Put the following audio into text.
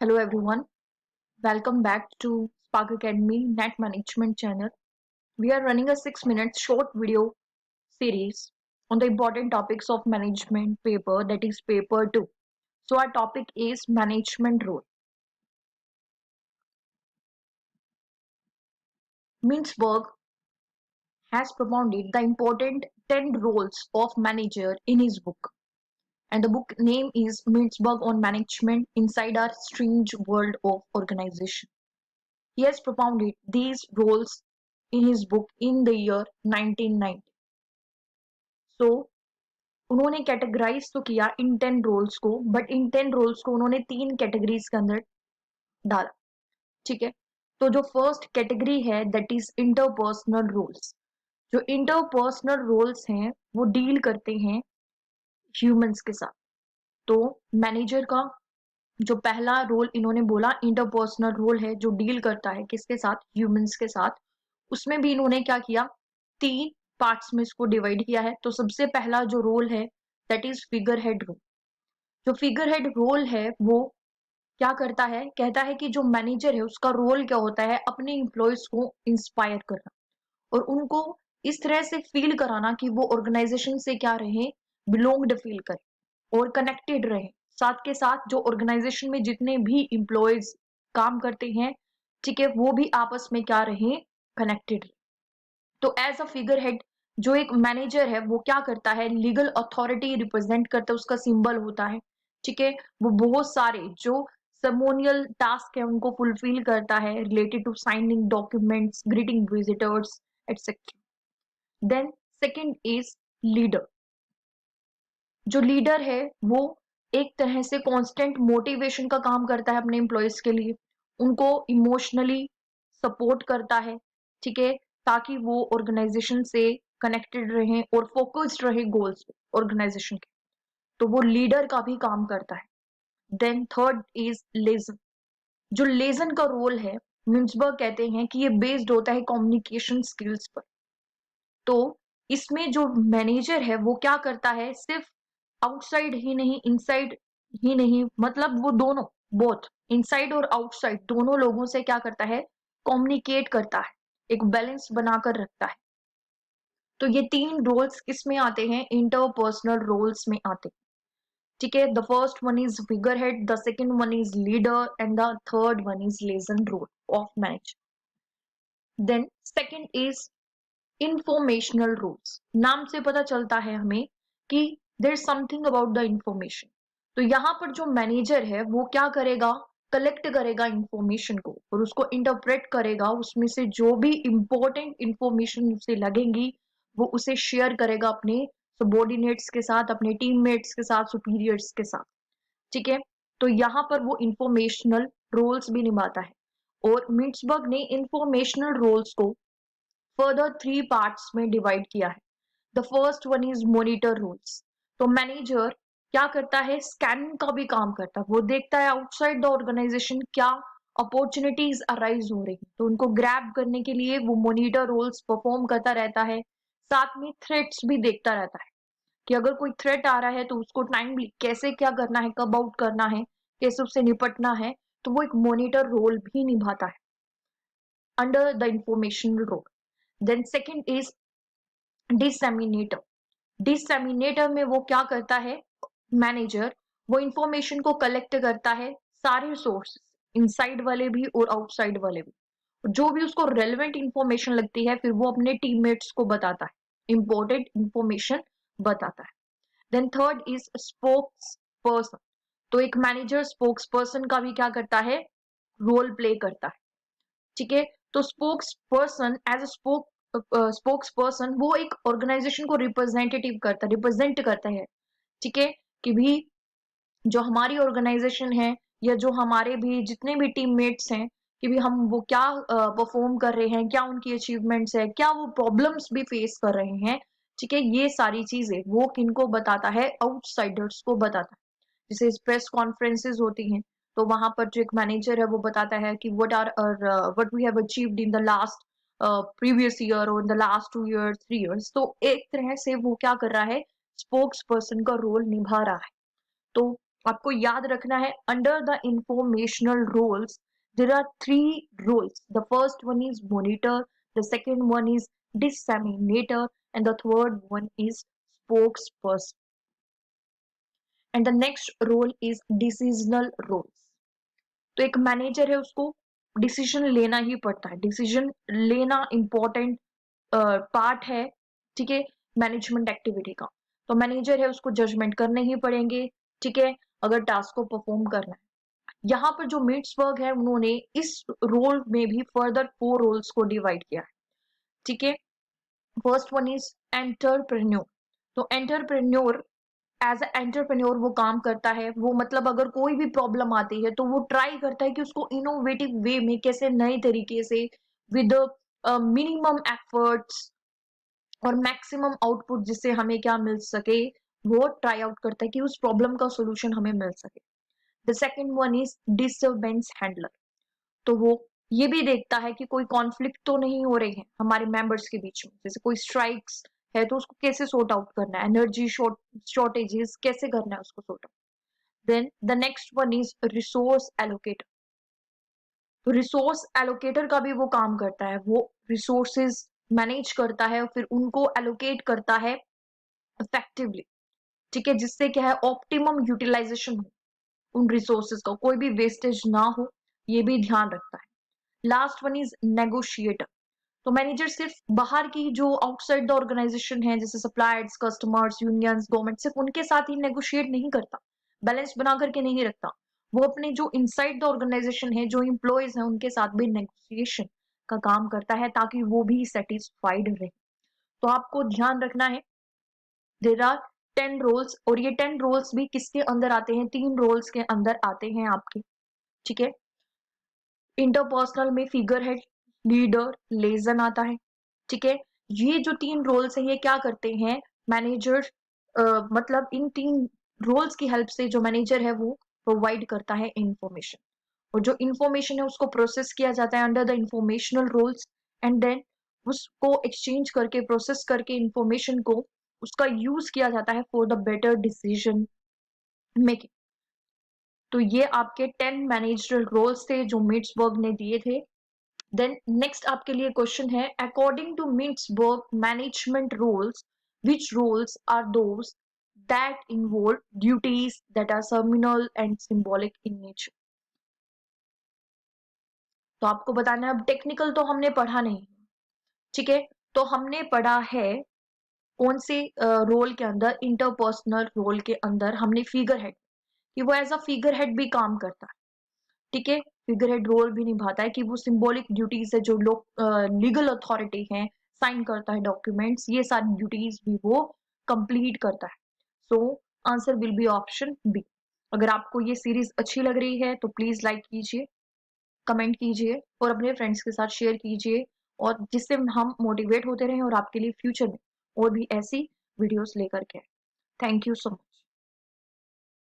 Hello everyone, welcome back to Spark Academy Net Management channel. We are running a 6 minute short video series on the important topics of management paper, that is paper 2. So our topic is management role. Mintzberg has propounded the important 10 roles of manager in his book. And the book name is Mintzberg on Management Inside Our Strange World of Organization. He has propounded these roles in his book in the year 1990. So उन्होंने categorise तो किया इन 10 roles को, but in 10 roles को उन्होंने 3 categories के अंदर डाला। ठीक है, तो जो फर्स्ट कैटेगरी है दैट इज इंटरपर्सनल रोल्स। जो इंटरपर्सनल रोल्स हैं वो डील करते हैं ह्यूमंस के साथ। तो मैनेजर का जो पहला रोल इन्होंने बोला इंटरपर्सनल रोल है, जो डील करता है किसके साथ, ह्यूमंस के साथ। उसमें भी इन्होंने क्या किया, 3 पार्ट्स में इसको डिवाइड किया है। तो सबसे पहला जो रोल है that is figurehead role. जो फिगर हेड रोल है वो क्या करता है, कहता है कि जो मैनेजर है उसका रोल क्या होता है, अपने एम्प्लॉयज को इंस्पायर करना और उनको इस तरह से फील कराना कि वो ऑर्गेनाइजेशन से क्या रहे, बिलोंग्ड फील करे और कनेक्टेड रहे। साथ के साथ जो ऑर्गेनाइजेशन में जितने भी एम्प्लॉयज काम करते हैं, ठीक है, वो भी आपस में क्या रहे, कनेक्टेड रहे। तो एज अ फिगर हेड जो एक मैनेजर है वो क्या करता है, लीगल अथॉरिटी रिप्रेजेंट करता है, उसका सिंबल होता है। ठीक है, वो बहुत सारे जो सर्मोनियल टास्क है उनको फुलफिल करता है related to signing documents, greeting visitors etcetera. Then second is leader. जो लीडर है वो एक तरह से कांस्टेंट मोटिवेशन का काम करता है अपने एम्प्लॉयज के लिए, उनको इमोशनली सपोर्ट करता है। ठीक है, ताकि वो ऑर्गेनाइजेशन से कनेक्टेड रहे और फोकस्ड रहे गोल्स पे ऑर्गेनाइजेशन के। तो वो लीडर का भी काम करता है। Then third is liaison. जो लेजन का रोल है, मिन्सबर्ग कहते हैं कि ये बेस्ड होता है कम्युनिकेशन स्किल्स पर। तो इसमें जो मैनेजर है वो क्या करता है, सिर्फ आउटसाइड ही नहीं, इनसाइड ही नहीं, मतलब वो दोनों, बोथ इनसाइड और आउटसाइड दोनों लोगों से क्या करता है, कम्युनिकेट करता है, एक बैलेंस बनाकर रखता है। तो ये 3 रोल्स किस में आते हैं, इंटरपर्सनल रोल्स में आते हैं। ठीक है, the first one is figurehead, the second one is leader and the third one is liaison role of manager. Then second is informational roles. नाम से पता चलता है हमें कि there is something about the information. तो यहाँ पर जो मैनेजर है वो क्या करेगा, कलेक्ट करेगा इंफॉर्मेशन को और उसको इंटरप्रेट करेगा, उसमें से जो भी इंपॉर्टेंट इंफॉर्मेशन उसे लगेंगी वो उसे शेयर करेगा अपने सबॉर्डिनेट्स के साथ, अपने टीममेट्स के साथ, सुपीरियर्स के साथ। ठीक है, तो यहाँ पर वो इंफॉर्मेशनल रोल्स भी निभाता है। और मिट्सबर्ग ने इंफॉर्मेशनल रोल्स को फर्दर 3 पार्ट्स में डिवाइड किया है। The first one is monitor rules. तो मैनेजर क्या करता है, स्कैनिंग का भी काम करता है, वो देखता है आउटसाइड द ऑर्गेनाइजेशन क्या अपॉर्चुनिटीज अराइज हो रही है, तो उनको ग्रैब करने के लिए वो मॉनिटर रोल्स परफॉर्म करता रहता है। साथ में थ्रेट्स भी देखता रहता है कि अगर कोई थ्रेट आ रहा है तो उसको टाइमली कैसे क्या करना है, कब आउट करना है, कैसे उससे निपटना है। तो वो एक मॉनिटर रोल भी निभाता है under the information role. Then second is disseminator. Disseminator में वो क्या करता है, मैनेजर वो इंफॉर्मेशन को कलेक्ट करता है, सारे सोर्स, इनसाइड वाले भी और आउटसाइड वाले भी, जो भी उसको रेलेवेंट इंफॉर्मेशन लगती है फिर वो अपने टीममेट्स को बताता है, इंपॉर्टेंट इंफॉर्मेशन बताता है। Then third is spokesperson. तो एक मैनेजर स्पोक्स पर्सन का भी क्या करता है, रोल प्ले करता है। ठीक है, तो spokesperson as a spokesperson वो एक ऑर्गेनाइजेशन को रिप्रेजेंटेटिव करता है, रिप्रेजेंट करता है। ठीक है, कि भी जो हमारी ऑर्गेनाइजेशन है या जो हमारे भी जितने भी टीममेट्स हैं, कि भी हम वो क्या परफॉर्म कर रहे हैं, क्या उनकी अचीवमेंट्स है, क्या वो प्रॉब्लम्स भी फेस कर रहे हैं। ठीक है, ये सारी चीजें वो किनको बताता है, आउटसाइडर्स को बताता है। जैसे प्रेस कॉन्फ्रेंसेस होती हैं तो वहां पर जो एक मैनेजर है वो बताता है कि what we have achieved in the last previous year और in the last 2 years 3 years। तो एक तरह से वो क्या कर रहा है, स्पोक्स पर्सन का रोल निभा रहा है। तो आपको याद रखना है, under the informational roles there are three roles. The first one is monitor, the second one is disseminator, and the third one is spokesperson. And the next role is decisional roles. तो एक manager है, उसको decision लेना ही पड़ता है, decision लेना important part है, ठीक है, मैनेजमेंट एक्टिविटी का। तो मैनेजर है, उसको जजमेंट करने ही पड़ेंगे, ठीक है, अगर टास्क को परफॉर्म करना है। यहाँ पर जो मिट्सबर्ग है, उन्होंने इस रोल में भी फर्दर 4 रोल्स को डिवाइड किया है, ठीक है। First one is entrepreneur. तो एंटरप्रेन्योर, एज अ एंटरप्रेन्योर वो काम करता है, वो मतलब अगर कोई भी प्रॉब्लम आती है तो वो ट्राई करता है कि उसको इनोवेटिव वे में कैसे नए तरीके से विद मिनिमम एफर्ट्स और मैक्सिमम आउटपुट जिससे हमें क्या मिल सके, वो ट्राई आउट करता है कि उस प्रॉब्लम का सोल्यूशन हमें मिल सके। The second one is disturbance handler. तो वो ये भी देखता है कि कोई कॉन्फ्लिक्ट तो नहीं हो रही है हमारे मेंबर्स के बीच में, जैसे कोई स्ट्राइक्स है तो उसको कैसे सॉर्ट आउट करना है, एनर्जी शॉर्टेजेस कैसे करना है उसको sort out. Then the next one is resource allocator. तो रिसोर्स एलोकेटर का भी वो काम करता है, वो रिसोर्सेज मैनेज करता है और फिर उनको एलोकेट करता है इफेक्टिवली, ठीक है, जिससे क्या है ऑप्टिमम यूटिलाइजेशन हो उन रिसोर्सेज का, कोई भी वेस्टेज ना हो, ये भी ध्यान रखता है। Last one is negotiator. तो मैनेजर सिर्फ बाहर की जो आउटसाइड द ऑर्गेनाइजेशन है, जैसे सप्लायर्स, कस्टमर्स, यूनियंस, गवर्नमेंट, सिर्फ उनके साथ ही नेगोशिएट नहीं करता, बैलेंस बना करके नहीं रखता, वो अपने जो इनसाइड द ऑर्गेनाइजेशन है, जो एम्प्लॉयज हैं, उनके साथ भी नेगोशिएशन का काम करता है ताकि वो भी सेटिस्फाइड रहे। तो आपको ध्यान रखना है, देर आर 10 रोल्स, और ये 10 रोल्स भी किसके अंदर आते हैं, 3 रोल्स के अंदर आते हैं आपके, ठीक है। इंटरपर्सनल में फिगर हेड, लीडर, लेजन आता है, ठीक है। ये जो 3 रोल्स है, ये क्या करते हैं, मैनेजर मतलब इन 3 रोल्स की हेल्प से जो मैनेजर है वो प्रोवाइड करता है इंफॉर्मेशन, और जो इंफॉर्मेशन है उसको प्रोसेस किया जाता है under the informational roles, and then उसको एक्सचेंज करके, प्रोसेस करके इंफॉर्मेशन को उसका यूज किया जाता है for the better decision making. तो ये आपके 10 मैनेजरल रोल्स थे जो मिट्सबर्ग ने दिए थे। देन नेक्स्ट आपके लिए क्वेश्चन है, according to Mintzberg management roles, which roles are those that involve duties that are seminal and symbolic in nature? तो आपको बताना है, अब टेक्निकल तो हमने पढ़ा नहीं, ठीक है, तो हमने पढ़ा है कौन से रोल के अंदर, इंटरपर्सनल रोल के अंदर हमने फिगर हेड, कि वो एज अ फिगर हेड भी काम करता है, ठीक है, फिगर हेड रोल भी निभाता है कि वो सिंबॉलिक ड्यूटीज है, जो लोग लीगल अथॉरिटी है, साइन करता है डॉक्यूमेंट्स, ये सारी ड्यूटीज भी वो कंप्लीट करता है। So answer will be option B. अगर आपको ये सीरीज अच्छी लग रही है तो प्लीज लाइक कीजिए, कमेंट कीजिए और अपने फ्रेंड्स के साथ शेयर कीजिए, और जिससे हम मोटिवेट होते रहें और आपके लिए फ्यूचर में और भी ऐसी वीडियोस लेकर के। Thank you so much.